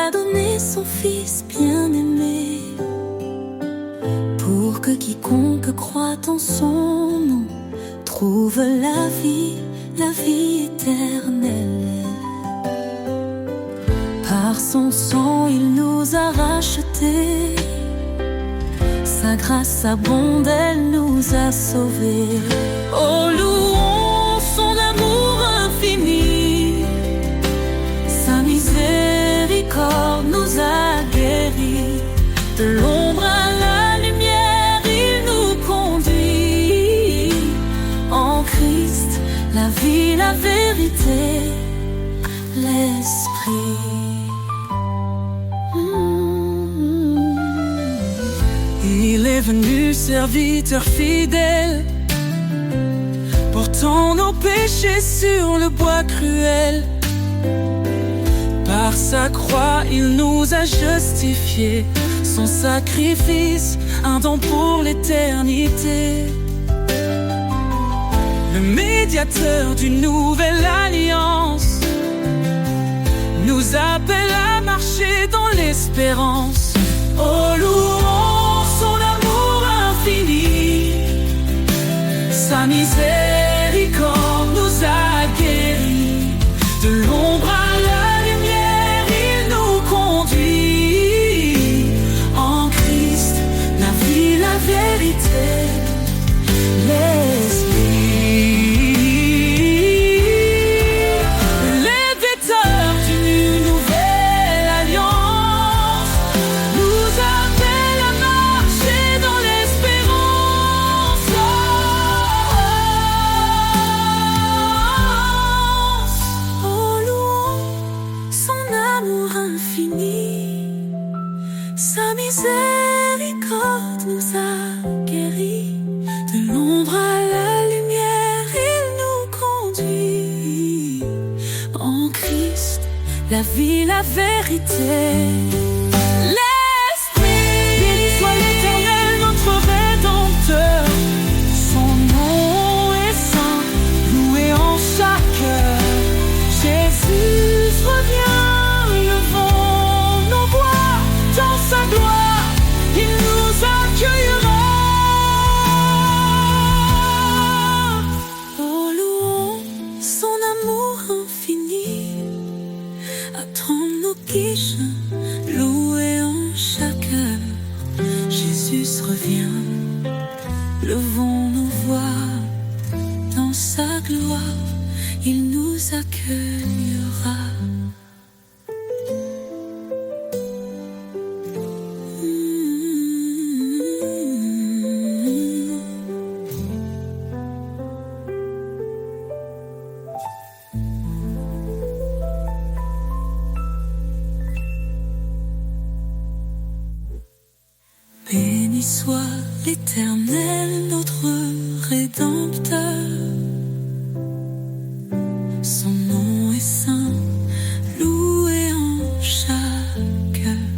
a donné son Fils bien-aimé, pour que quiconque croit en son nom trouve la vie éternelle. Par son sang il nous a rachetés, sa grâce abonde, elle nous a sauvés. Oh, louons son amour infini, sa miséricorde nous a guéris. De l'ombre à la lumière, il nous conduit. En Christ, la vie, la vérité, l'esprit. Il est venu serviteur fidèle, portant nos péchés sur le bois cruel. Par sa croix, il nous a justifiés, son sacrifice, un don pour l'éternité. Le médiateur d'une nouvelle alliance nous appelle à marcher dans l'espérance. Oh, louons son amour infini, sa miséricorde nous a guéris. De l'ombre à la lumière, il nous conduit. En Christ, la vie, la vérité, l'esprit. Les vecteurs d'une nouvelle alliance nous appellent à marcher dans l'espérance. Oh, louons son amour infini, sa miséricorde nous a guéris. De l'ombre à la lumière, il nous conduit. En Christ, la vie, la vérité, l'esprit. Béni soit l'Éternel, notre Rédempteur. Son nom est saint, loué en chaque heure. Jésus revient, levons nos voix dans sa gloire. Il nous accueillera. Oh, louons son amour infini, attends nos quiches, loué en chaque heure. Jésus revient, levons nos voix dans sa gloire, il nous accueillera. Béni soit l'Éternel, notre Rédempteur. Son nom est saint, loué en chaque heure.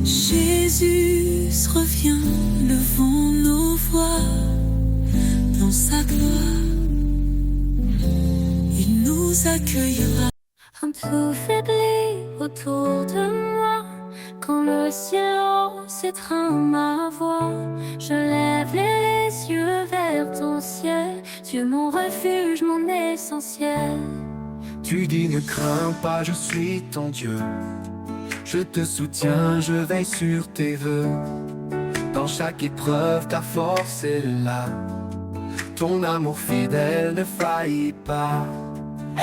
Jésus revient, levons nos voix dans sa gloire, il nous accueillera. Un peu faibli autour de moi, quand le silence étreint ma voix, je lève les yeux vers ton ciel, Dieu mon refuge, mon essentiel. Tu dis ne crains pas, je suis ton Dieu. Je te soutiens, je veille sur tes vœux. Dans chaque épreuve, ta force est là. Ton amour fidèle ne faillit pas.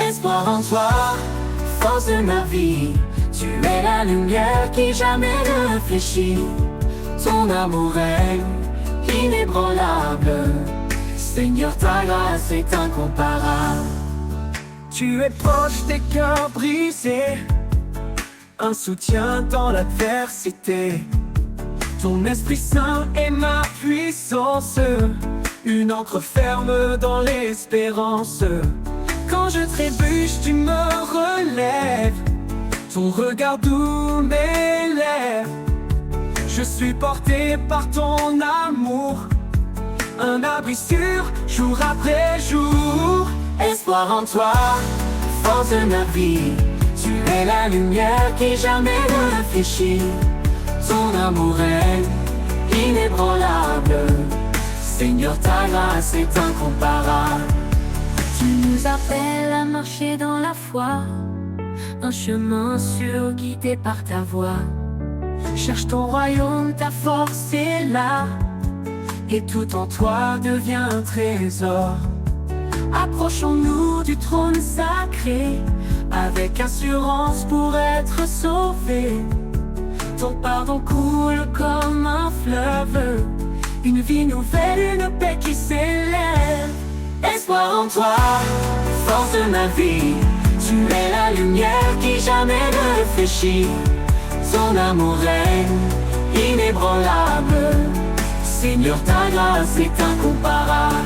Espoir en toi, force de ma vie. Tu es la lumière qui jamais ne fléchit. Ton amour règne inébranlable. Seigneur, ta grâce est incomparable. Tu es proche des cœurs brisés, un soutien dans l'adversité. Ton Esprit Saint est ma puissance, une ancre ferme dans l'espérance. Quand je trébuche, tu me relèves. Ton regard doux m'élève. Je suis porté par ton amour, un abri sûr, jour après jour. Espoir en toi, force de ma vie. Tu es la lumière qui jamais ne réfléchit. Ton amour est inébranlable. Seigneur, ta grâce est incomparable. Tu nous appelles à marcher dans la foi, un chemin sûr guidé par ta voix. Cherche ton royaume, ta force est là, et tout en toi devient un trésor. Approchons-nous du trône sacré, avec assurance pour être sauvés. Ton pardon coule comme un fleuve, une vie nouvelle, une paix qui s'élève. Espoir en toi, force de ma vie, tu es la lumière qui jamais ne réfléchit. Ton amour règne inébranlable. Seigneur, ta grâce est incomparable.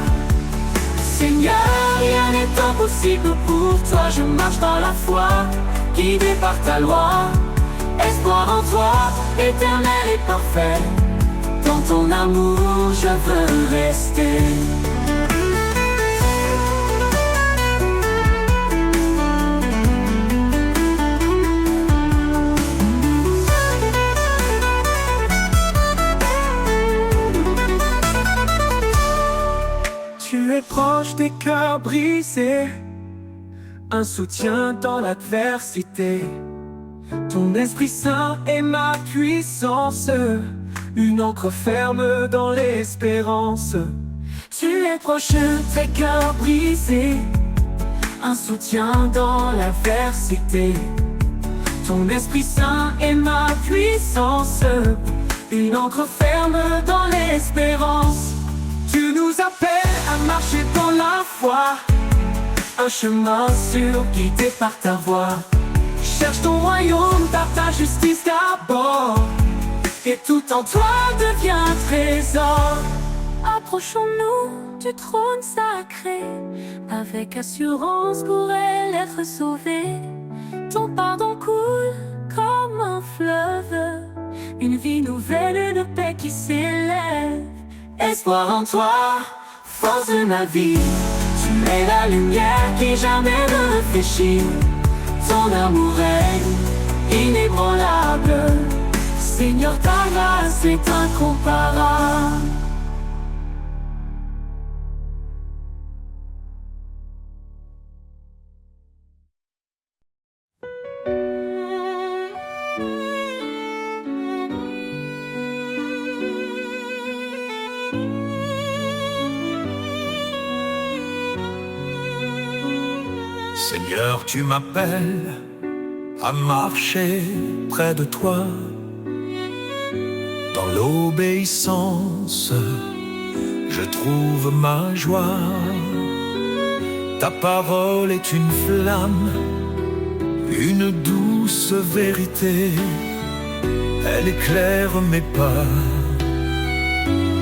Seigneur, rien n'est impossible pour toi. Je marche dans la foi, guidé par ta loi. Espoir en toi, éternel et parfait. Dans ton amour, je veux rester. Tu es proche des cœurs brisés, un soutien dans l'adversité. Ton Esprit Saint est ma puissance, une encre ferme dans l'espérance. Tu es proche des cœurs brisés, un soutien dans l'adversité. Ton Esprit Saint est ma puissance, une encre ferme dans l'espérance. Tu nous appelles à marcher dans la foi, un chemin sûr guidé par ta voix. Cherche ton royaume, par ta justice d'abord, et tout en toi devient un trésor. Approchons-nous du trône sacré, avec assurance pour elle être sauvée. Ton pardon coule comme un fleuve, une vie nouvelle, une paix qui s'élève. Espoir en toi, force de ma vie, tu es la lumière qui jamais ne réfléchit. Ton amour est inébranlable. Seigneur, ta grâce est incomparable. Seigneur, tu m'appelles à marcher près de toi. Dans l'obéissance, je trouve ma joie. Ta parole est une flamme, une douce vérité. Elle éclaire mes pas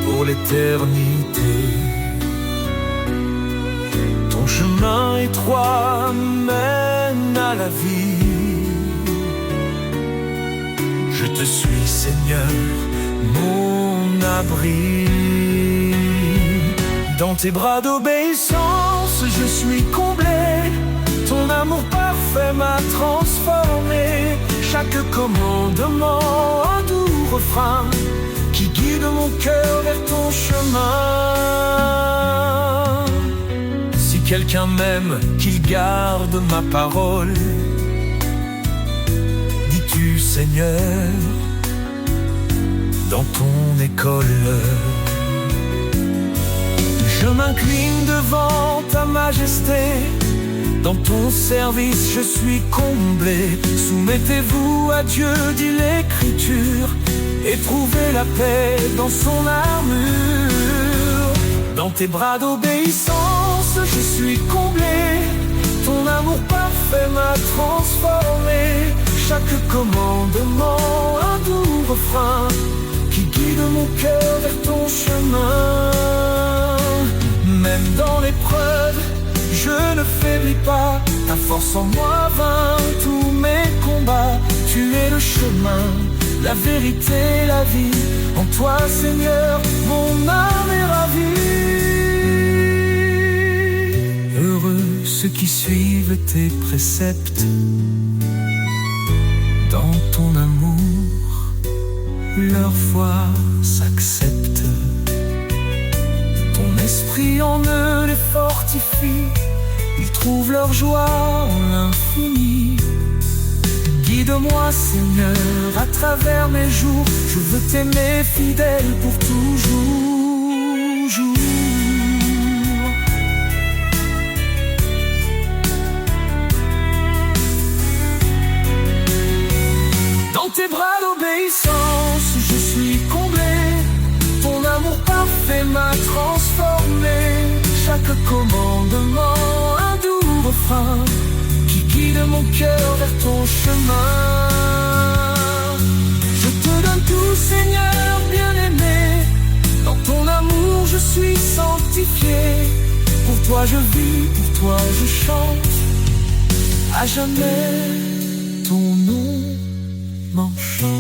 pour l'éternité. Ton chemin étroit mène à la vie. Je te suis, Seigneur, mon abri. Dans tes bras d'obéissance, je suis comblé. Ton amour parfait m'a transformé. Chaque commandement, un doux refrain qui guide mon cœur vers ton chemin. Si quelqu'un m'aime, qu'il garde ma parole. Dis-tu, Seigneur, dans ton école. Je m'incline devant ta majesté. Dans ton service, je suis comblé. Soumettez-vous à Dieu, dit l'Écriture, et trouvez la paix dans son armure. Dans tes bras d'obéissance, je suis comblé. Ton amour parfait m'a transformé. Chaque commandement, un doux refrain qui guide mon cœur vers ton chemin. Même dans l'épreuve, je ne faiblis pas. Ta force en moi vainc tous mes combats. Tu es le chemin, la vérité, la vie. En toi, Seigneur, mon âme est ravie. Heureux ceux qui suivent tes préceptes, leur foi s'accepte. Ton esprit en eux les fortifie, ils trouvent leur joie en l'infini. Guide-moi Seigneur à travers mes jours, je veux t'aimer fidèle pour toujours. Dans tes bras d'obéissance, je suis comblé. Ton amour parfait m'a transformé. Chaque commandement, un doux refrain qui guide mon cœur vers ton chemin. Je te donne tout, Seigneur bien-aimé. Dans ton amour, je suis sanctifié. Pour toi je vis, pour toi je chante. À jamais, ton nom m'enchante.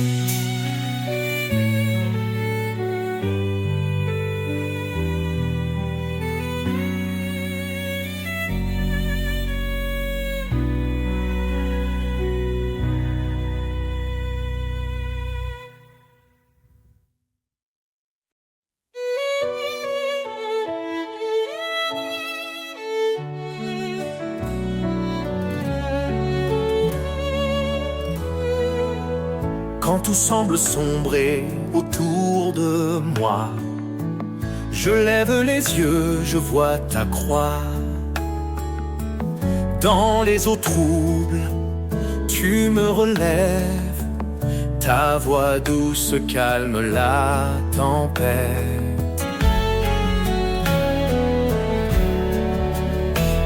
Quand tout semble sombrer autour de moi, je lève les yeux, je vois ta croix. Dans les eaux troubles, tu me relèves. Ta voix douce calme la tempête.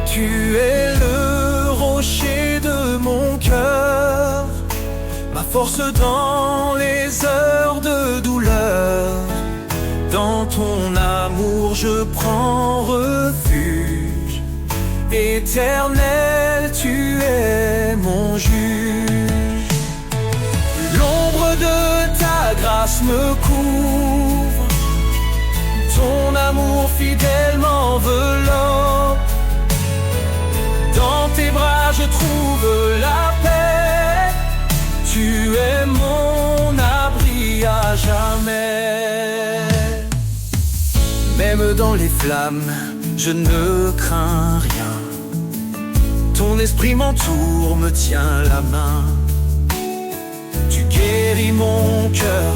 Tu es le rocher de mon cœur, ma force dans les heures de douleur. Dans ton amour je prends refuge. Éternel, tu es mon juge. L'ombre de ta grâce me couvre. Ton amour fidèle m'enveloppe. Dans tes bras je trouve la paix. Tu es mon abri à jamais. Même dans les flammes, je ne crains rien. Ton esprit m'entoure, me tient la main. Tu guéris mon cœur,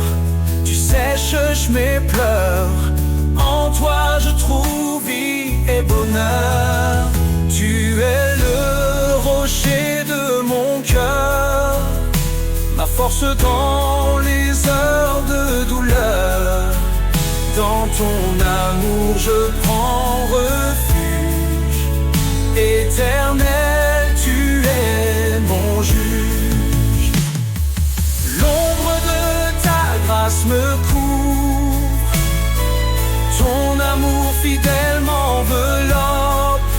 tu sèches mes pleurs. En toi je trouve vie et bonheur. Tu es le rocher de mon cœur, ma force dans les heures de douleur. Dans ton amour je prends refuge. Éternel, tu es mon juge. L'ombre de ta grâce me couvre. Ton amour fidèle m'enveloppe.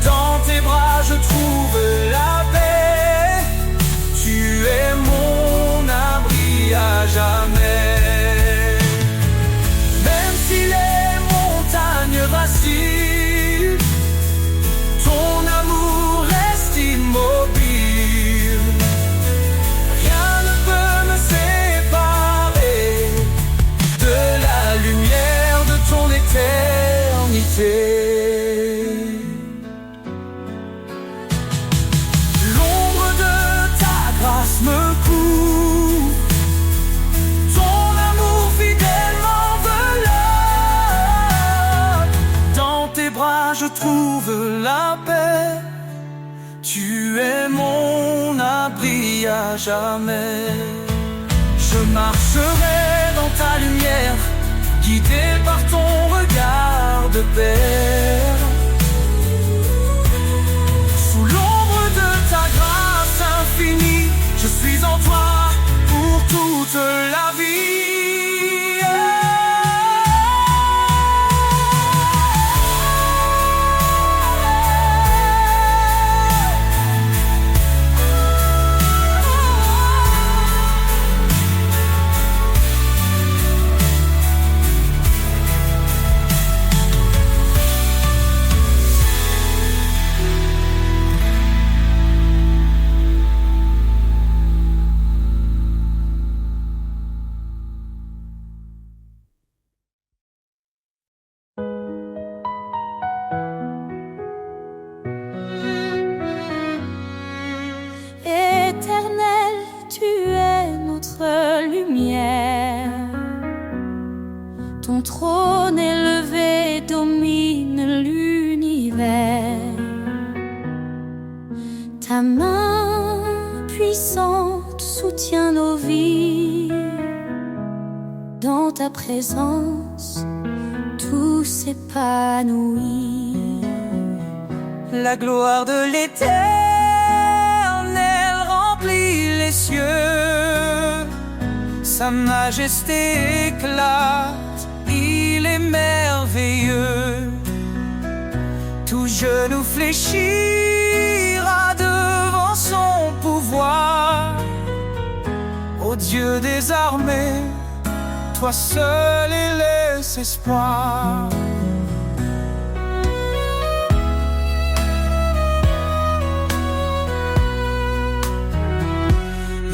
Dans tes bras je trouve la paix. Tu es mon abri à jamais. Même si les montagnes vacillent, ton amour reste immobile. Rien ne peut me séparer de la lumière de ton éternité. Me couvre, ton amour fidèle m'enveloppe. Dans tes bras je trouve la paix. Tu es mon abri à jamais. Je marcherai dans ta lumière, guidé par ton regard de père. Sous l'ombre de ta grâce infinie, je suis en toi pour toute la vie. Ta main puissante soutient nos vies. Dans ta présence, tout s'épanouit. La gloire de l'Éternel remplit les cieux. Sa majesté éclate, il est merveilleux. Tout genou fléchira devant son pouvoir. Ô Dieu des armées, toi seul est l'espoir.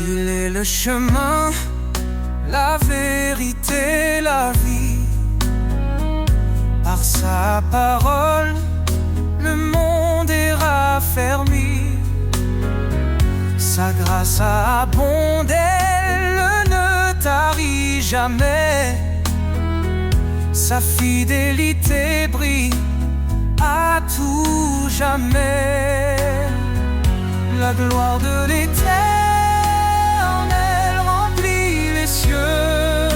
Il est le chemin, la vérité, la vie. Par sa parole, le monde est raffermi. Sa grâce abonde, elle ne tarit jamais. Sa fidélité brille à tout jamais. La gloire de l'Éternel remplit les cieux.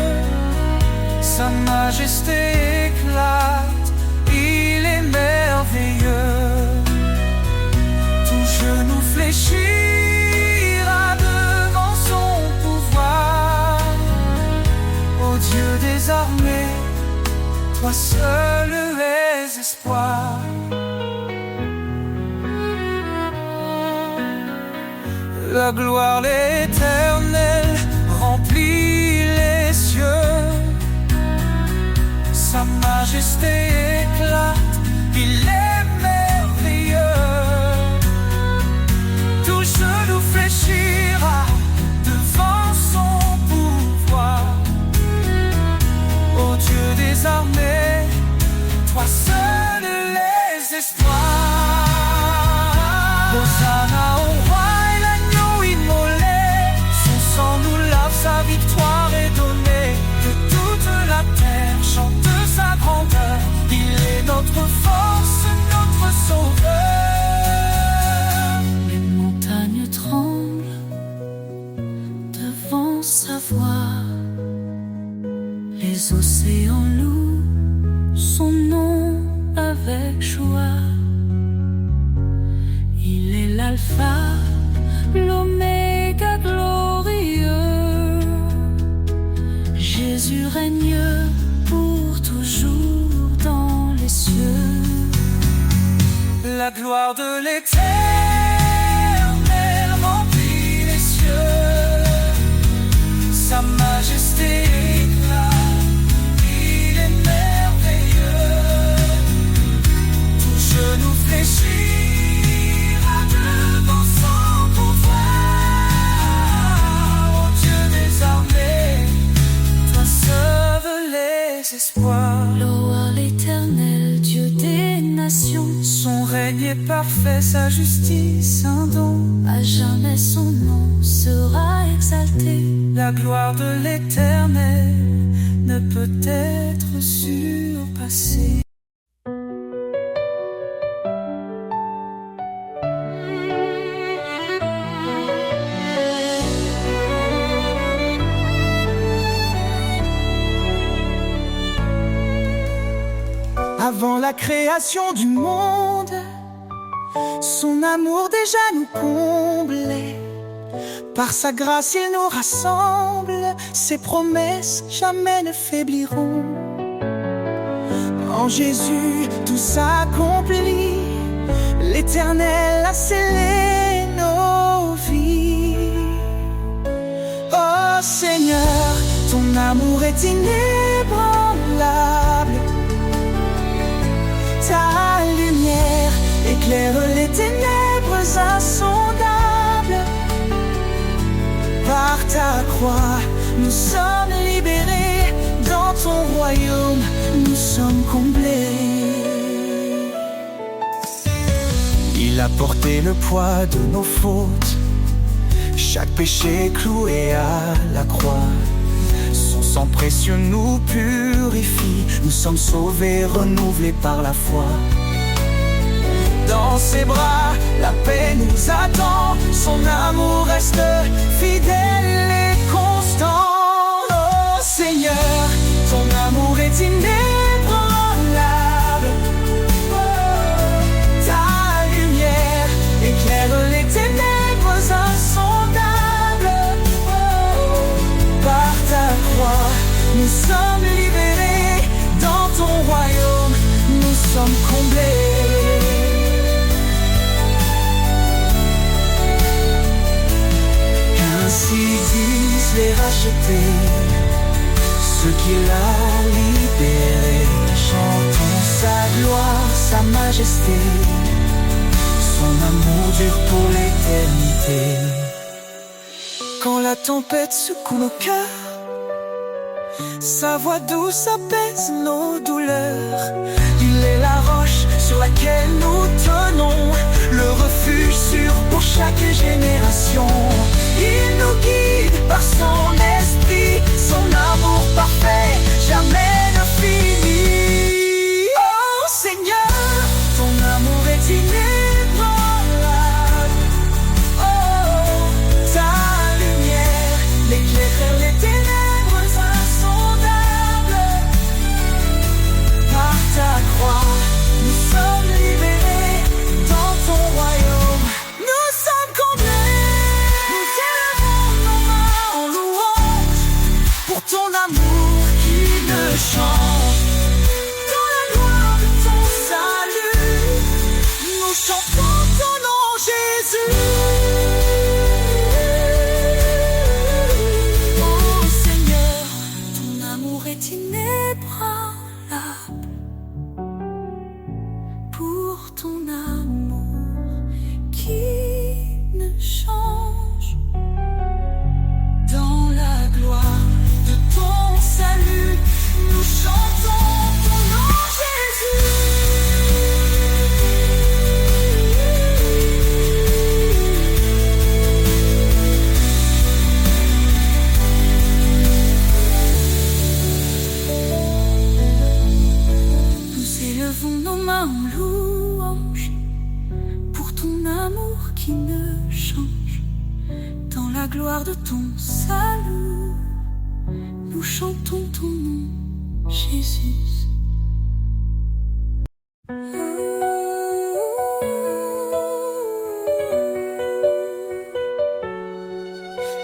Sa majesté éclate, il est merveilleux. Tout genou fléchira devant son pouvoir. Ô Dieu des armées, toi seul es espoir. La gloire l'Éternel remplit les cieux. Sa majesté éclate, il est merveilleux. Tout genou fléchira devant son pouvoir. Ô Dieu des armées, toi seul les espoirs. Hosanna au roi et l'agneau immolé. Son sang nous lave, sa victoire est donnée. De toute la terre chante sa grandeur. Il est notre force, notre sauveur. Les montagnes tremblent devant sa voix. Les océans louent son nom avec joie. Il est l'alpha, l'oméga glorieux. Jésus règne pour toujours dans les cieux. La gloire de l'Éternel remplit les cieux. Sa majesté éclate, il est merveilleux. Tout genou fléchira devant son pouvoir. Ô Dieu des armées, toi sauve les espoirs. Louez l'Éternel, Dieu des nations. Son règne est parfait, sa justice un don. À jamais son nom sera exalté. La gloire de l'Éternel ne peut être surpassée. Avant la création du monde, son amour déjà nous comblait. Par sa grâce il nous rassemble, ses promesses jamais ne faibliront. En Jésus tout s'accomplit, l'Éternel a scellé nos vies. Oh Seigneur, ton amour est inébranlable. Ta lumière éclaire les ténèbres insondables. Par ta croix, nous sommes libérés. Dans ton royaume, nous sommes comblés. Il a porté le poids de nos fautes, chaque péché cloué à la croix. Son sang précieux nous purifie. Nous sommes sauvés, renouvelés par la foi. dans ses bras, la paix nous attend, son amour reste fidèle et constant. Oh Seigneur, ton amour est inébranlable. Oh, ta lumière éclaire les ténèbres insondables. Oh, par ta croix, nous sommes libérés. Dans ton royaume, nous sommes comblés. Ainsi disent les rachetés, ceux qu'il a libérés. Chantons sa gloire, sa majesté, son amour dure pour l'éternité. Quand la tempête secoue nos cœurs, sa voix douce apaise nos douleurs. Il est la roche sur laquelle nous tenons, le refuge sûr pour chaque génération. Il nous guide par son esprit, son amour parfait jamais ne finit. Oh Seigneur, ton amour est inébranlable. Oh, ta lumière l'éclaire les ténèbres insondables. Par ta croix, nous sommes libérés. Dans ton royaume, nous sommes comblés. Nous élevons nos mains en louange pour ton amour qui ne change. Dans la gloire de ton salut, nous chantons ton nom, Jésus. Oh Seigneur, ton amour est inébranlable. Pour ton amour qui ne change. Dans la gloire de ton salut, nous chantons ton nom, Jésus. Nous élevons nos mains en louange pour ton amour qui ne change. Dans la gloire de ton salut, nous chantons ton nom, Jésus.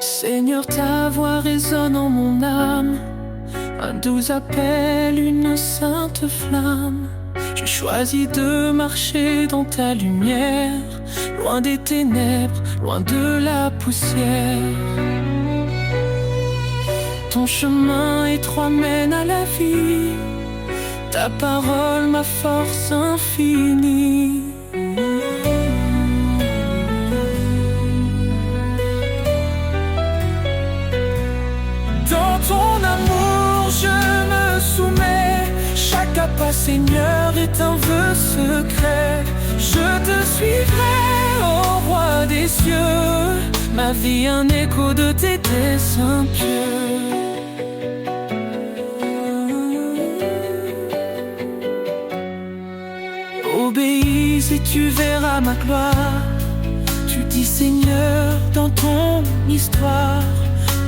Seigneur, ta voix résonne en mon âme, un doux appel, une sainte flamme. J'ai choisi de marcher dans ta lumière, loin des ténèbres, loin de la poussière. Ton chemin étroit mène à la vie, ta parole ma force infinie. Dans ton amour je me soumets, chaque pas Seigneur est un vœu secret. Je te suivrai, ô roi des cieux, ma vie un écho de tes desseins pieux. Obéis et tu verras ma gloire. Tu dis Seigneur dans ton histoire,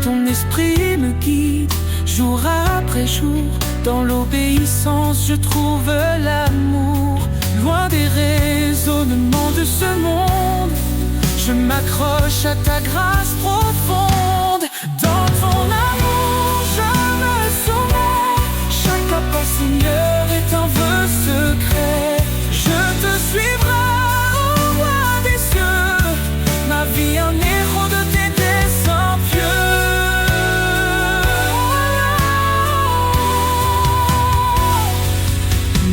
ton esprit me guide jour après jour. Dans l'obéissance je trouve l'amour, loin des raisonnements de ce monde. Je m'accroche à ta grâce profonde. Dans ton amour je me soumets, chaque pas Seigneur est un vœu secret. Je te suivrai, ô roi des cieux, ma vie un héros de tes desseins pieux.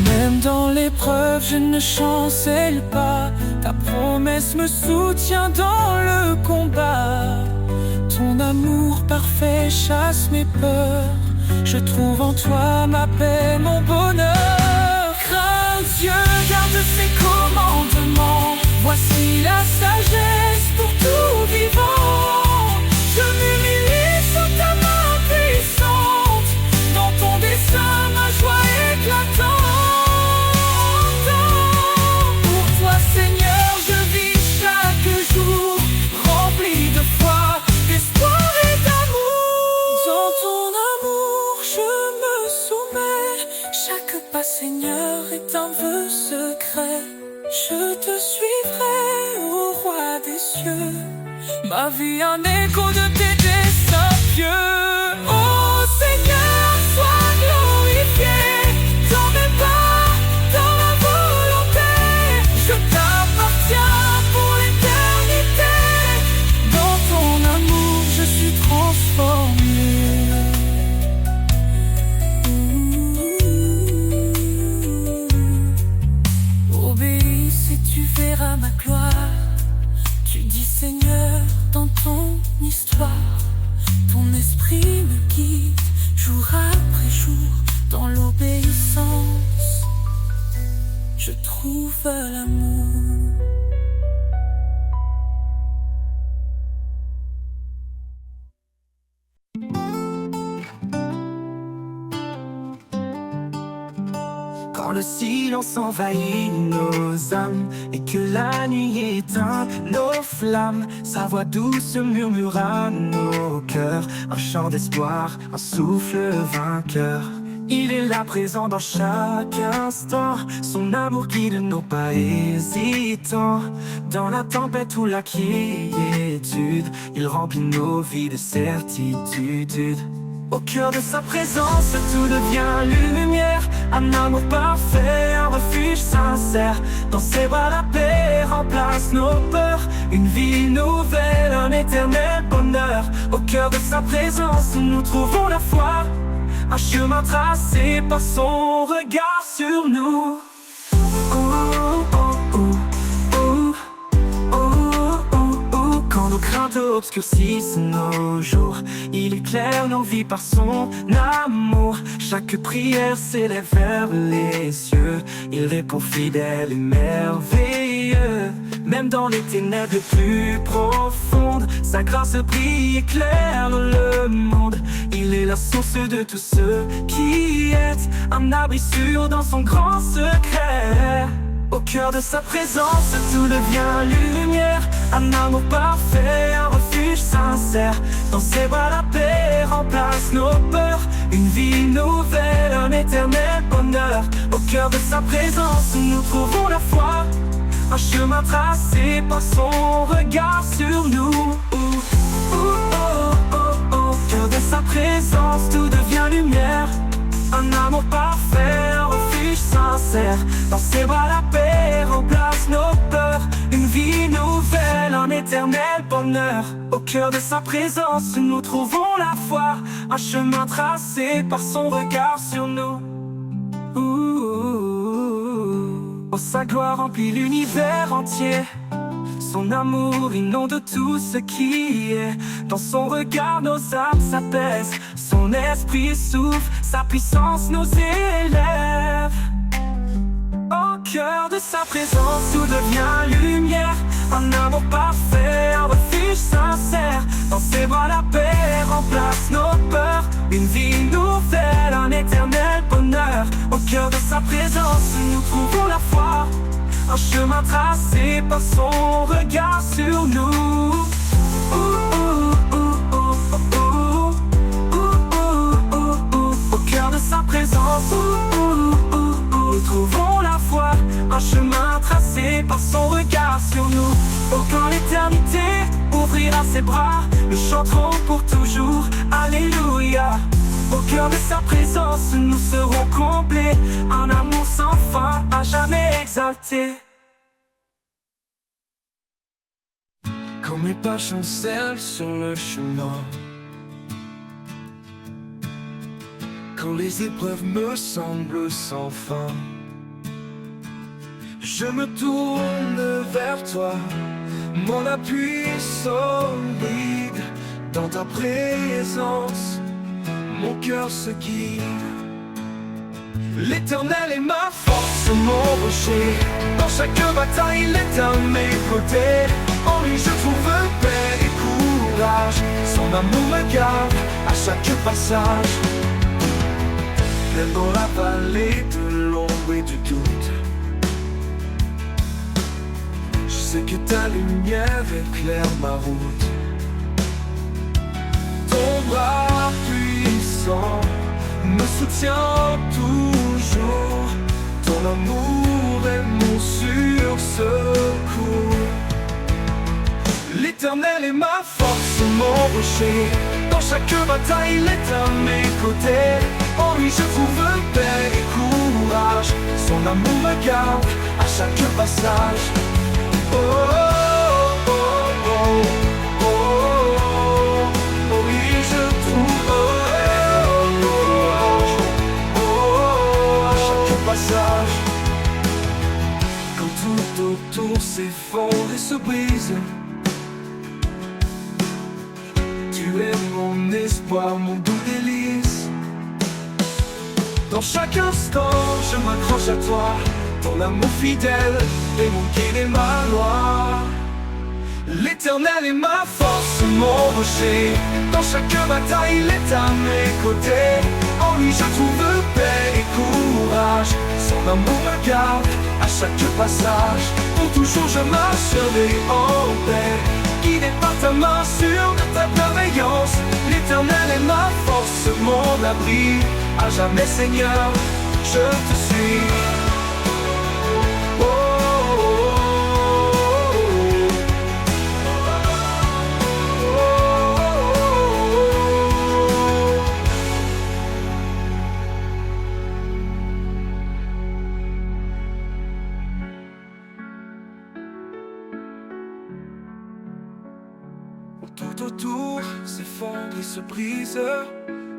Même dans l'épreuve je ne chancelle pas, ta promesse me soutient dans le combat. Ton amour parfait chasse mes peurs, je trouve en toi ma paix, mon bonheur. Crains Dieu, garde ses commandements, voici la sagesse pour tout vivant. Je m'humilie sous ta main puissante, dans ton dessein ma joie éclatante. Pour toi te suivrai, ô roi des cieux. Ma vie un écho de tes desseins pieux. Ô Seigneur, sois glorifié dans mes pas, dans ma volonté. Je t'appartiens pour l'éternité. Dans ton amour, je suis transformé. Obéis et tu verras ma gloire. Tu dis Seigneur dans ton histoire. Ton esprit me guide jour après jour. Dans l'obéissance, je trouve l'amour. Quand le silence envahit nos âmes et que la nuit éteint nos flammes, sa voix douce murmure à nos cœurs, un chant d'espoir, un souffle vainqueur. Il est là présent dans chaque instant, son amour guide nos pas hésitants. Dans la tempête ou la quiétude, il remplit nos vies de certitude. Au cœur de sa présence, tout devient lumière. Un amour parfait, un refuge sincère. Dans ses bras, la paix remplace nos peurs. Une vie nouvelle, un éternel bonheur. Au cœur de sa présence, nous trouvons la foi. Un chemin tracé par son regard sur nous. Quand nos craintes obscurcissent nos jours, il éclaire nos vies par son amour. Chaque prière s'élève vers les cieux. Il répond fidèle et merveilleux. Même dans les ténèbres les plus profondes, sa grâce brille, éclaire le monde. Il est la source de tout ce qui est, un abri sûr dans son grand secret. Au cœur de sa présence, tout devient lumière. Un amour parfait, un refuge sincère. Dans ses bras, la paix remplace nos peurs. Une vie nouvelle, un éternel bonheur. Au cœur de sa présence, nous trouvons la foi. Un chemin tracé par son regard sur nous. Au cœur de sa présence, tout devient lumière. Un amour parfait, un refuge sincère. Dans ses bras, la paix remplace nos peurs. Une vie nouvelle, un éternel bonheur. Au cœur de sa présence, nous trouvons la foi. Un chemin tracé par son regard sur nous. Oh, sa gloire remplit l'univers entier. Son amour inonde tout ce qui est. Dans son regard, nos âmes s'apaisent. Son esprit souffle, sa puissance nous élève. Au cœur de sa présence, tout devient lumière. Un amour parfait, un refuge sincère. Dans ses bras, la paix remplace nos peurs. Une vie nouvelle, un éternel bonheur. Au cœur de sa présence, nous trouvons la foi. Un chemin tracé par son regard sur nous. Au cœur de sa présence, nous trouvons la foi. Un chemin tracé par son regard sur nous. Oh, quand l'éternité ouvrira ses bras, nous chanterons pour toujours. Alléluia. Au cœur de sa présence, nous serons comblés. Un amour sans fin, à jamais exalté. Quand mes pas chancellent sur le chemin, quand les épreuves me semblent sans fin, je me tourne vers toi, mon appui solide. Dans ta présence, mon cœur se guide. L'Éternel est ma force, mon rocher. Dans chaque bataille, il est à mes côtés. En lui je trouve paix et courage. Son amour me garde à chaque passage. Même dans la vallée de l'ombre et du doute, je sais que ta lumière éclaire ma route. Ton bras puissant me soutient toujours. Ton amour est mon sursaut. secours. L'Éternel est ma force, mon rocher. Dans chaque bataille, il est à mes côtés. En lui je trouve paix et courage. Son amour me garde à chaque passage. Oh, oh, oh, oh, oh, oh, oh, oui, je trouve courage. Oh, oh, à chaque passage. Quand tout autour s'effondre et se brise, tu es mon espoir, mon doux délice. Dans chaque instant, je m'accroche à toi. Ton amour fidèle est mon guide et ma loi. L'Éternel est ma force, mon rocher. Dans chaque bataille, il est à mes côtés. En lui je trouve paix et courage. Son amour me garde à chaque passage. Pour toujours je marcherai en paix, guidé par ta main sûre de ta bienveillance. L'Éternel est ma force, mon abri. À jamais Seigneur, je te suis. Oh, oh, oh, tout autour s'effondre et se brise.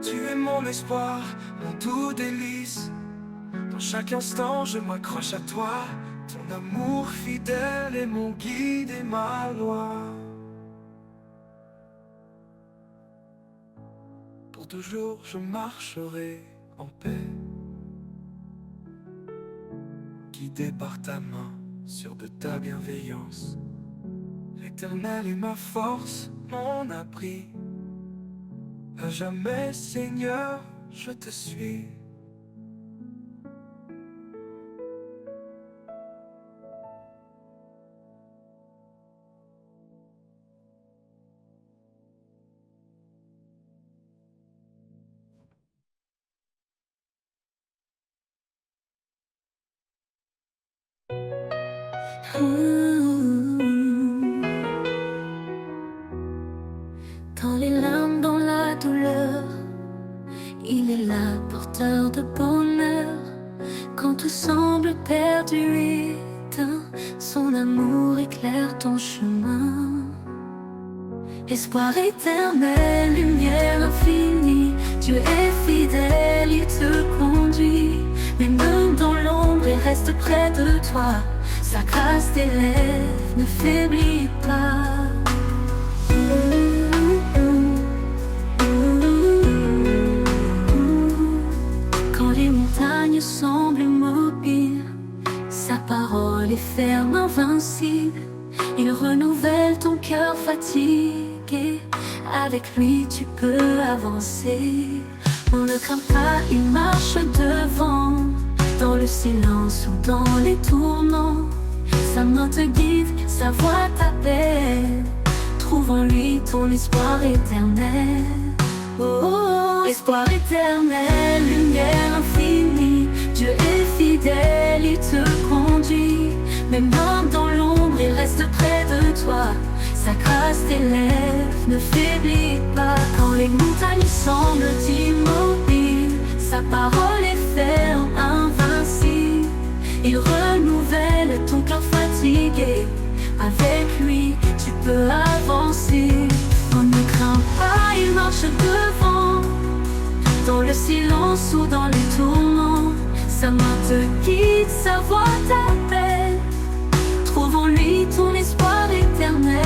Tu es mon espoir, mon doux délice. Dans chaque instant je m'accroche à toi. Ton amour fidèle est mon guide et ma loi. Pour toujours je marcherai en paix, guidé par ta main, sûr de ta bienveillance. L'Éternel est ma force, mon abri. À jamais, Seigneur, je te suis. Dans les larmes, dans la douleur, il est là, porteur de bonheur. Quand tout semble perdu, éteint, son amour éclaire ton chemin. Espoir éternel, lumière infinie, Dieu est fidèle, il te conduit. Même dans l'ombre, il reste près de toi. Sa grâce t'élève, ne faiblis pas. Quand les montagnes semblent immobiles, sa parole est ferme, invincible. Il renouvelle ton cœur fatigué. Avec lui tu peux avancer. On ne craint pas, il marche devant. Dans le silence ou dans les tourments, sa main te guide, sa voix t'appelle. Trouve en lui ton espoir éternel. Oh, oh, oh, espoir éternel, lumière infinie, Dieu est fidèle, il te conduit. Même dans l'ombre, il reste près de toi. Sa grâce t'élève, ne faiblis pas. Quand les montagnes semblent immobiles, sa parole est ferme, invincible. Il renouvelle ton cœur fatigué. Avec lui, tu peux avancer. On ne craint pas, il marche devant. Dans le silence ou dans les tourments, sa main te guide, sa voix t'appelle. Trouve en lui ton espoir éternel.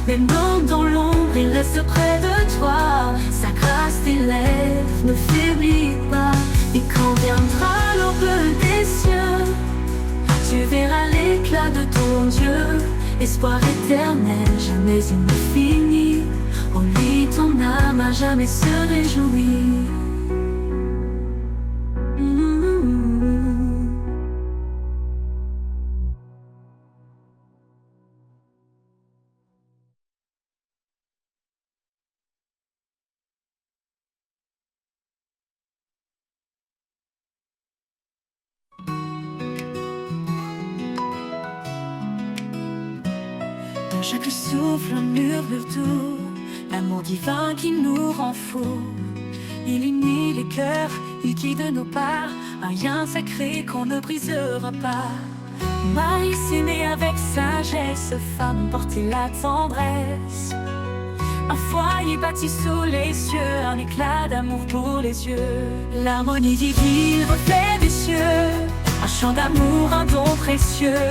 Même dans l'ombre, il reste près de toi. Sa grâce t'élève, ne faiblis pas. Et quand viendra l'aube des cieux, tu verras l'éclat de ton Dieu. Espoir éternel, jamais il ne finit. En lui ton âme à jamais se réjouit. chaque souffle un murmure doux, l'amour divin qui nous rend fous. Il unit les cœurs, il guide nos pas, un lien sacré qu'on ne brisera pas. Maïs est né avec sagesse, femme portait la tendresse. Un foyer bâti sous les cieux, un éclat d'amour pour les yeux. L'harmonie divine, reflet des cieux, un chant d'amour, un don précieux.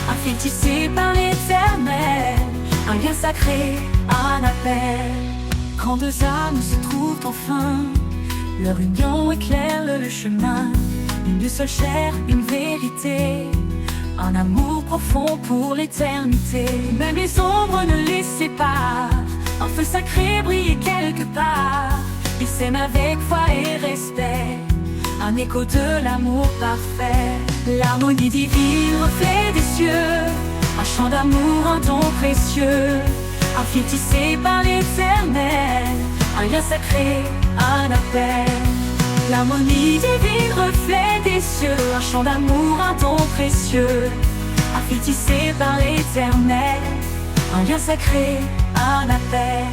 Un fil tissé par l'éternel, un lien sacré, un appel. Quand deux âmes se trouvent enfin, leur union éclaire le chemin. Une seule chair, une vérité, un amour profond pour l'éternité. Même les ombres ne les séparent, un feu sacré brille quelque part. Ils s'aiment avec foi et respect, un écho de l'amour parfait. L'harmonie divine, reflet des cieux, un chant d'amour, un don précieux. Un fil tissé par l'éternel, un lien sacré, un appel. L'harmonie divine, reflet des cieux, un chant d'amour, un don précieux. Un fil tissé par l'éternel, un lien sacré, un appel.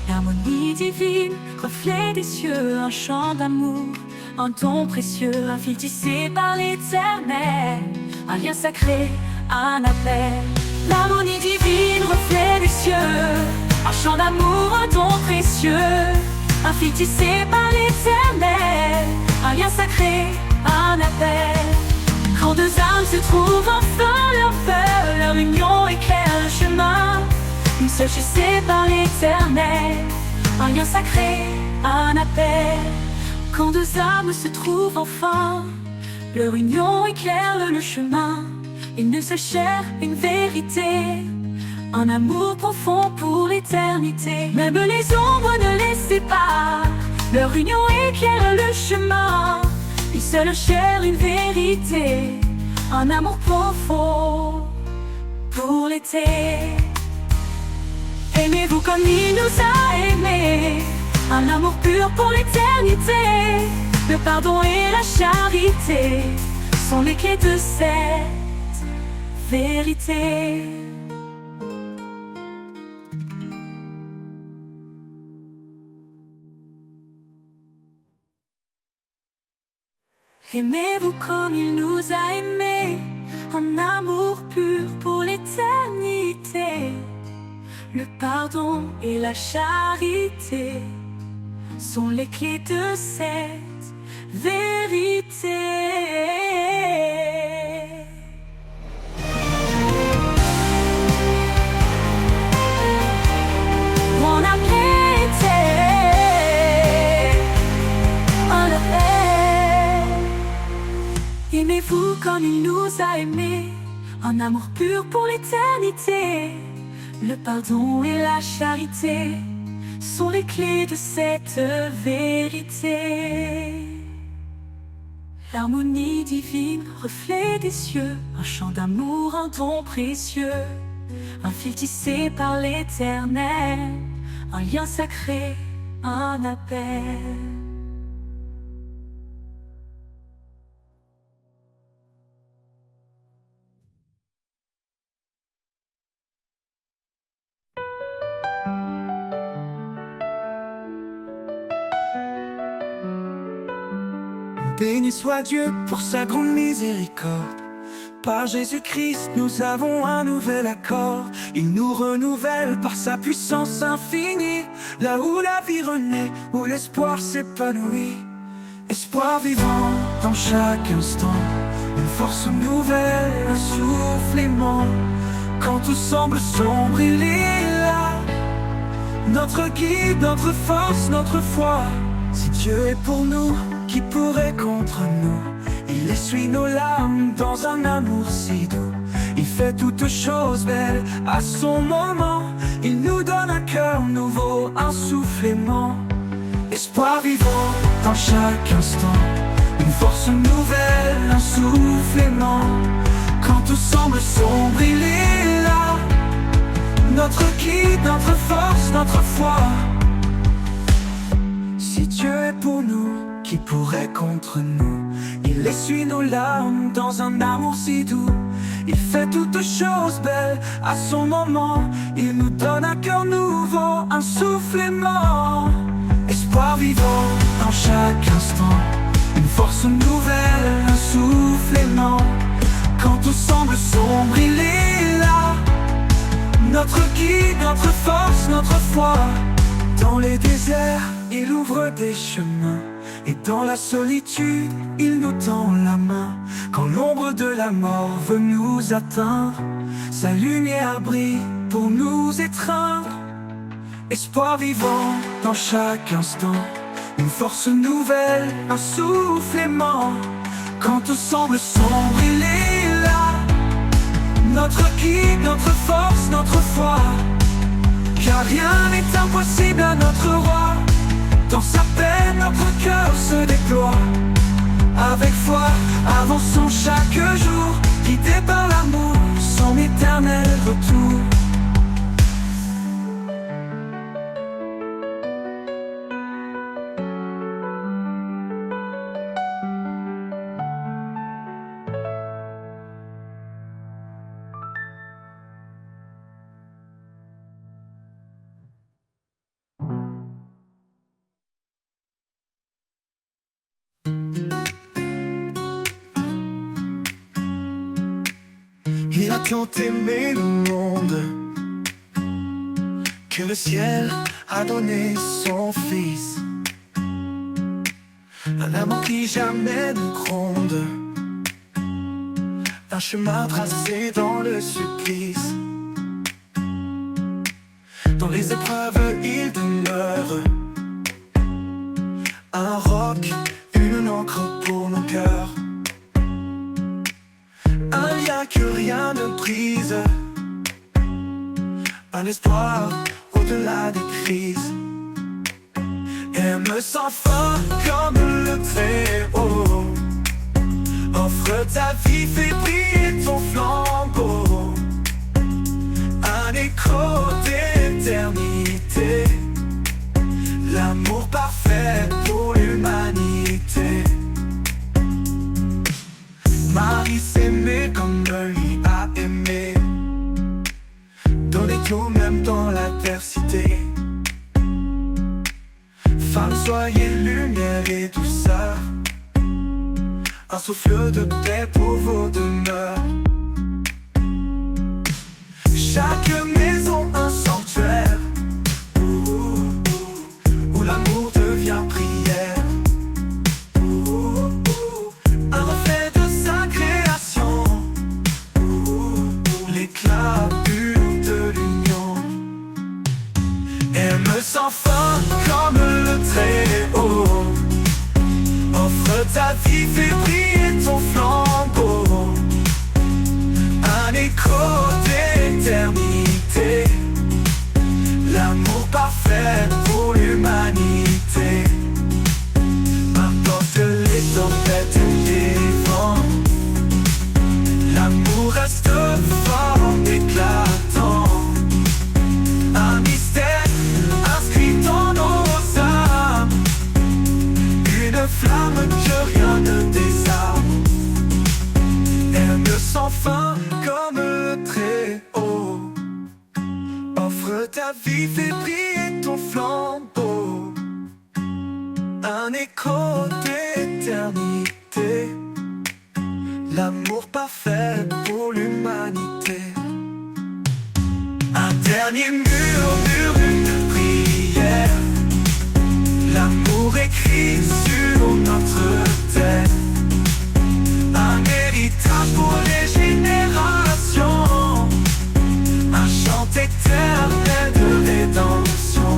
L'harmonie divine, reflet des cieux, un chant d'amour, un don précieux. Un fil tissé par l'éternel, un lien sacré, un appel. L'harmonie divine, reflet des cieux, un chant d'amour, un don précieux. Un fil tissé par l'éternel, un lien sacré, un appel. Quand deux âmes se trouvent enfin, leur feu, leur union éclaire le chemin. Une seule tissée par l'éternel, un lien sacré, un appel. Quand deux âmes se trouvent enfin, leur union éclaire le chemin. Une seule chair, une vérité, un amour profond pour l'éternité. Même les ombres ne les séparent, leur union éclaire le chemin. Une seule chair, une vérité, un amour profond pour l'été. Aimez-vous comme il nous a aimés, un amour pur pour l'éternité. Le pardon et la charité sont les clés de cette vérité. Aimez-vous comme il nous a aimés, un amour pur pour l'éternité. Le pardon et la charité sont les clés de cette vérité. On a prêté un appel. Aimez-vous comme il nous a aimés, un amour pur pour l'éternité. Le pardon et la charité sont les clés de cette vérité. L'harmonie divine, reflet des cieux, un chant d'amour, un don précieux. Un fil tissé par l'éternel, un lien sacré, un appel. Béni soit Dieu pour sa grande miséricorde. Par Jésus-Christ, nous avons un nouvel accord. Il nous renouvelle par sa puissance infinie. Là où la vie renaît, où l'espoir s'épanouit. Espoir vivant dans chaque instant, une force nouvelle, un souffle aimant. Quand tout semble sombre, il est là. Notre guide, notre force, notre foi. Si Dieu est pour nous, qui pourrait contre nous? Il essuie nos larmes dans un amour si doux. Il fait toutes choses belles à son moment. Il nous donne un cœur nouveau, un souffle aimant. Espoir vivant dans chaque instant, une force nouvelle, un souffle aimant. Quand tout semble sombre, il est là. Notre guide, notre force, notre foi. Si Dieu est pour nous, qui pourrait contre nous? Il essuie nos larmes dans un amour si doux. Il fait toutes choses belles à son moment. Il nous donne un cœur nouveau, un souffle aimant. Espoir vivant dans chaque instant, une force nouvelle, un souffle aimant. Quand tout semble sombre, il est là, notre guide, notre force, notre foi. Dans les déserts, il ouvre des chemins, et dans la solitude, il nous tend la main. Quand l'ombre de la mort veut nous atteindre, sa lumière brille pour nous étreindre. Espoir vivant dans chaque instant, une force nouvelle, un souffle aimant. Quand tout semble sombre, il est là, notre guide, notre force, notre foi. Car rien n'est impossible à notre roi. Dans sa paix, notre cœur se déploie. Avec foi, avançons chaque jour, guidés par l'amour, son éternel retour. Il a tant aimé le monde que le ciel a donné son fils. Un amour qui jamais ne gronde, un chemin tracé dans le supplice. Dans les épreuves il demeure un roc, une encre pour nos cœurs. Un lien que rien ne brise, un espoir au-delà des crises. Aime sans fin comme le Très-Haut, offre ta vie, fais briller ton flambeau. Un écho d'éternité, l'amour parfait pour l'humanité. Marie s'aimait comme lui a aimé, donner tout même dans l'adversité. Femme, soyez lumière et douceur, un souffle de paix pour vos demeures. Chaque maison un sanctuaire, où l'amour devient prière. Un reflet de sa création, l'éclat pur de l'union. Aime sans fin comme le Très-Haut, offre ta vie, fais briller ton flambeau. Un écho d'éternité, l'amour parfait pour l'humanité. N'importe les tempêtes et les vents, l'amour reste fort, éclatant. Un mystère inscrit dans nos âmes, une flamme que rien ne désarme. Aime sans fin comme le Très-Haut, offre ta vie, fais briller ton flambeau. Un écho d'éternité, l'amour parfait pour l'humanité. Un dernier murmure, une prière, l'amour écrit sur notre tête. Un héritage pour les générations, un chant éternel de rédemption.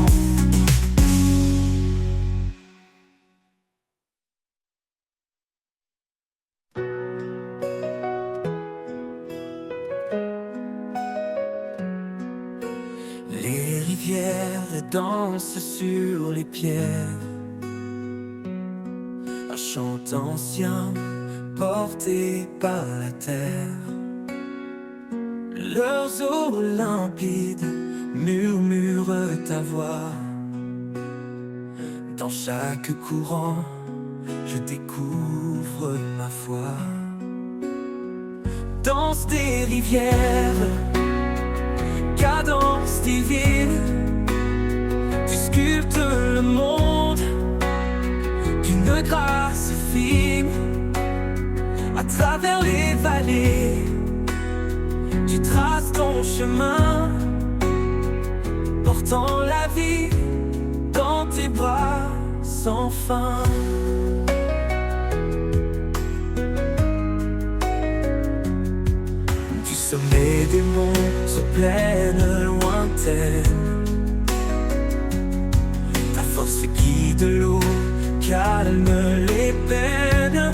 Les rivières dansent sur les pierres, un chant ancien porté par la terre. Leurs eaux limpides murmurent ta voix. Dans chaque courant, je découvre ma foi. danse des rivières, cadence divine. Tu sculptes le monde d'une grâce fine. À travers les vallées, tu traces ton chemin, portant la vie dans tes bras sans fin. Du sommet des monts aux plaines lointaines, ta force guide l'eau, calme les peines.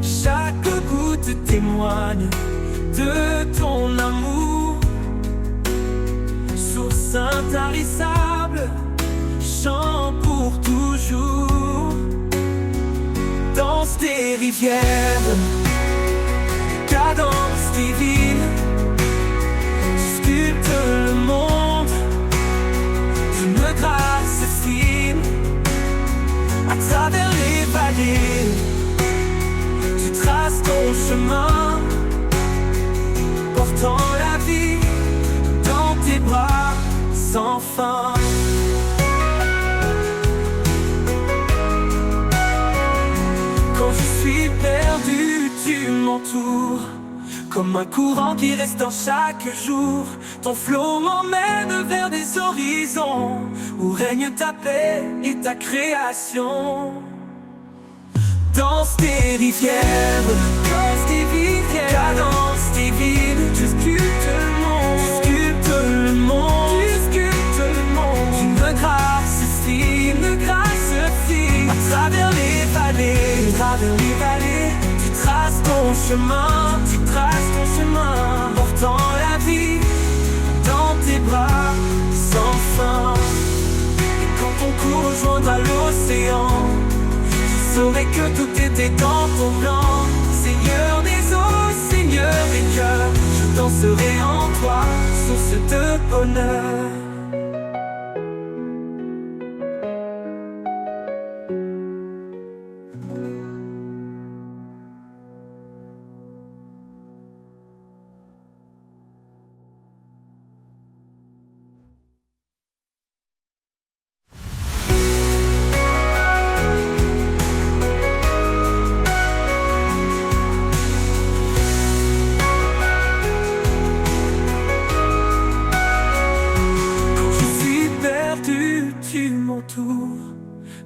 Chaque goutte témoigne de ton amour, source intarissable, chant pour toujours. Danse des rivières, cadence divine. Tu sculptes le monde d'une grâce fine. À travers les vallées, tu traces ton chemin, portant la vie dans tes bras sans fin. Quand je suis perdu, tu m'entoures, comme un courant qui reste en chaque jour. Ton flot m'emmène vers des horizons où règne ta paix et ta création. Danse des rivières, cadence divine. Tu sculptes le monde, d'une grâce fine. À travers les vallées, tu traces ton chemin, portant la vie dans tes bras sans fin. Et quand ton cours rejoindra l'océan, je saurai que tout était dans ton plan. Seigneur des eaux, Seigneur des cœurs, je danserai en toi, source de bonheur.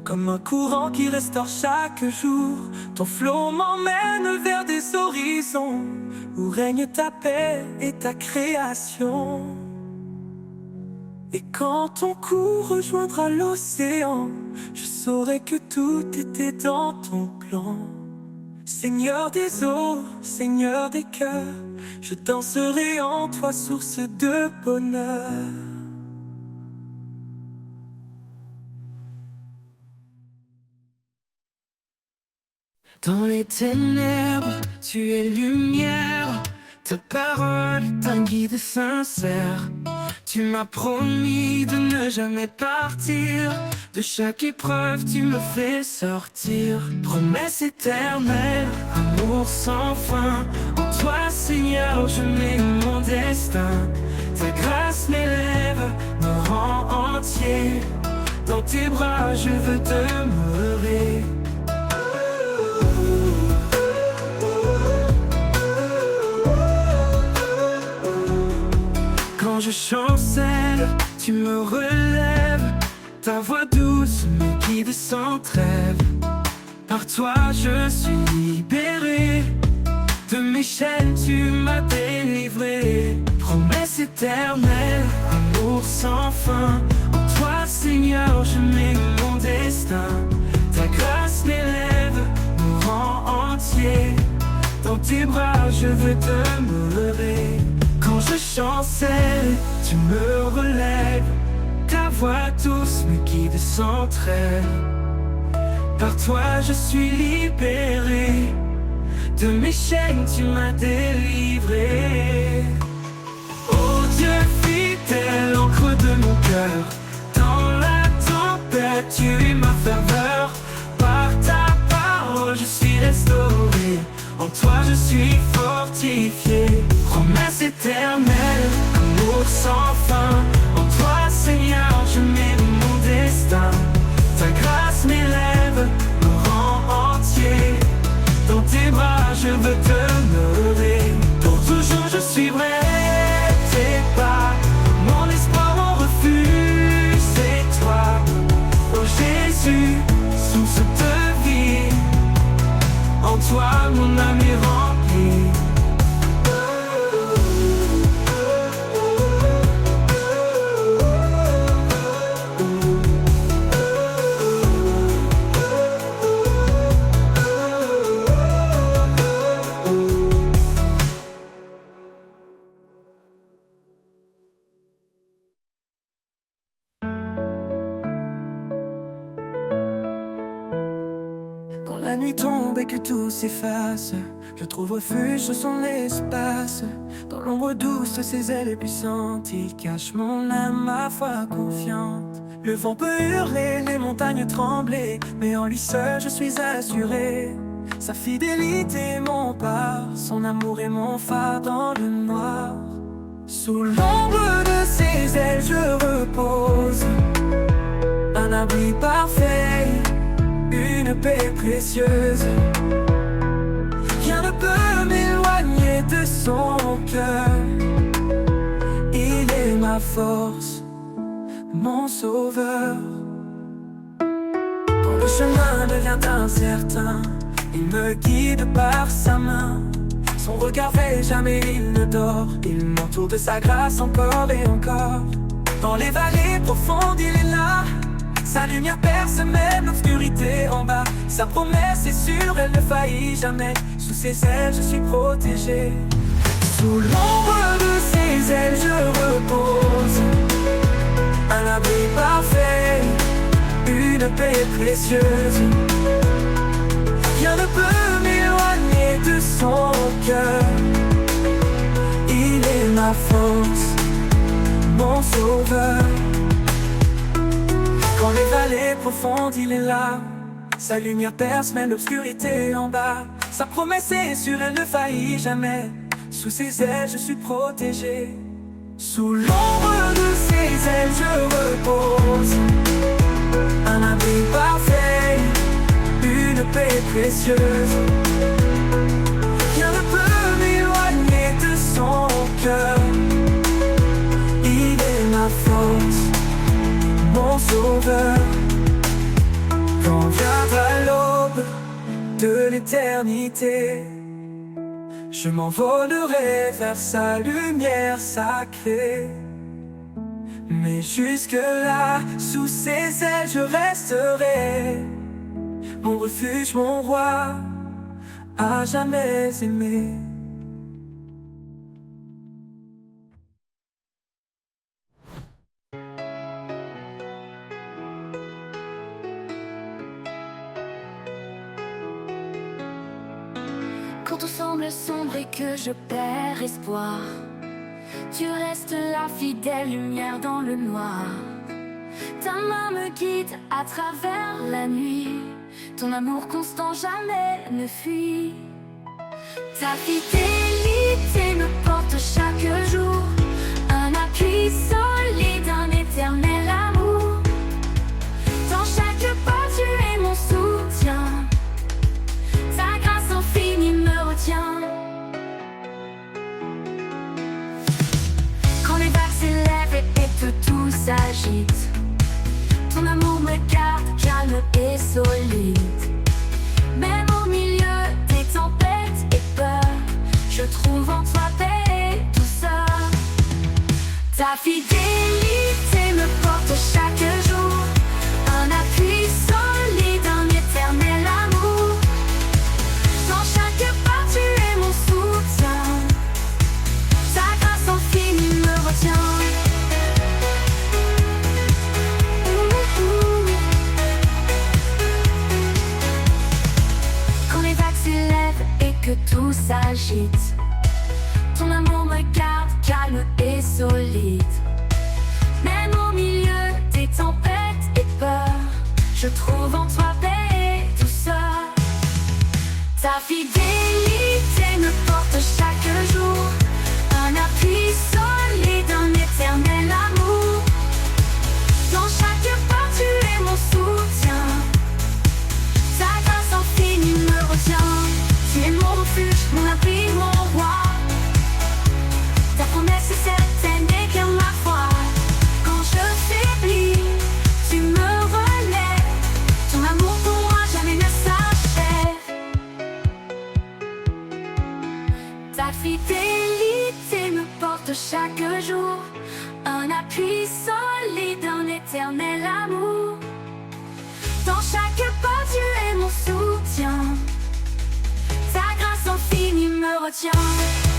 Comme un courant qui restaure chaque jour, ton flot m'emmène vers des horizons où règne ta paix et ta création. Et quand ton cours rejoindra l'océan, je saurai que tout était dans ton plan. Seigneur des eaux, Seigneur des cœurs, je danserai en toi, source de bonheur. Dans les ténèbres, tu es lumière. Ta parole est un guide sincère. Tu m'as promis de ne jamais partir. De chaque épreuve, tu me fais sortir. Promesse éternelle, amour sans fin. En toi, Seigneur, je mets mon destin. Ta grâce m'élève, me rend entier. Dans tes bras, je veux demeurer. Quand je chancelle, tu me relèves. Ta voix douce me guide sans trêve. Par toi je suis libéré. De mes chaînes tu m'as délivré. Promesse éternelle, amour sans fin. En toi Seigneur je mets mon destin. Ta grâce m'élève, me rend entier. Dans tes bras je veux demeurer. Quand je chancelle, tu me relèves. Ta voix douce me guide sans trêve. Par toi je suis libéré. De mes chaînes tu m'as délivré. Oh Dieu fidèle, encre de mon cœur. Dans la tempête tu es ma faveur. Par ta parole je suis restauré. En toi je suis fortifié. fortifié. Promesse éternelle, amour sans fin. En toi, Seigneur, je mets mon destin. Ta grâce m'élève, me rend entier. Dans tes bras, je veux demeurer. Pour toujours, je suivrai tes pas. Mon espoir, mon refuge, c'est toi. Oh Jésus, source de vie. En toi, mon âme est remplie. Quand la nuit tombe et que tout s'efface, je trouve refuge sur son espace. Dans l'ombre douce, ses ailes puissantes, il cache mon âme, ma foi confiante. Le vent peut hurler, les montagnes trembler, mais en lui seul je suis assuré. Sa fidélité m'empare, son amour est mon phare dans le noir. Sous l'ombre de ses ailes je repose, un abri parfait, une paix précieuse. Rien ne peut m'éloigner de son cœur. Il est ma force, mon sauveur. Quand le chemin devient incertain, il me guide par sa main. Son regard veille, jamais il ne dort. Il m'entoure de sa grâce encore et encore. Dans les vallées profondes, il est là. Sa lumière perce même l'obscurité en bas. Sa promesse est sûre, elle ne faillit jamais. Sous ses ailes, je suis protégé. Sous l'ombre de ses ailes, je repose. Un abri parfait, une paix précieuse. Rien ne peut m'éloigner de son cœur. Il est ma force, mon sauveur. Quand les vallées profondes, il est là. Sa lumière perce même l'obscurité en bas. Sa promesse est sûre, elle ne faillit jamais. Sous ses ailes, je suis protégé. Sous l'ombre de ses ailes, je repose. Un abri parfait, une paix précieuse. Rien ne peut m'éloigner de son cœur. Il est ma force, mon sauveur. Quand viendra l'aube de l'éternité, je m'envolerai vers sa lumière sacrée. Mais jusque-là, sous ses ailes, je resterai. Mon refuge, mon roi, à jamais aimé. Quand tout semble sombre et que je perds espoir, tu restes la fidèle lumière dans le noir. Ta main me guide à travers la nuit. Ton amour constant jamais ne fuit. Ta fidélité me porte chaque jour. Un appui solide, un éternel amour. Dans chaque pas tu es mon soutien. Ta grâce infinie me retient. Quand les vagues s'élèvent et que tout s'agite, ton amour me garde calme et solide. Même au milieu des tempêtes et peurs, je trouve en toi paix et douceur. Ta fidélité me porte chaque jour. Un appui solide, un éternel amour. Dans chaque pas tu es mon soutien. Ta grâce infinie me retient. Que tout s'agite, ton amour me garde calme et solide. Même au milieu des tempêtes et peurs, je trouve en toi paix et douceur. Ta fidélité me porte chaque fidélité me porte chaque jour. Un appui solide, un éternel amour. Dans chaque pas, tu es mon soutien. Ta grâce infinie me retient.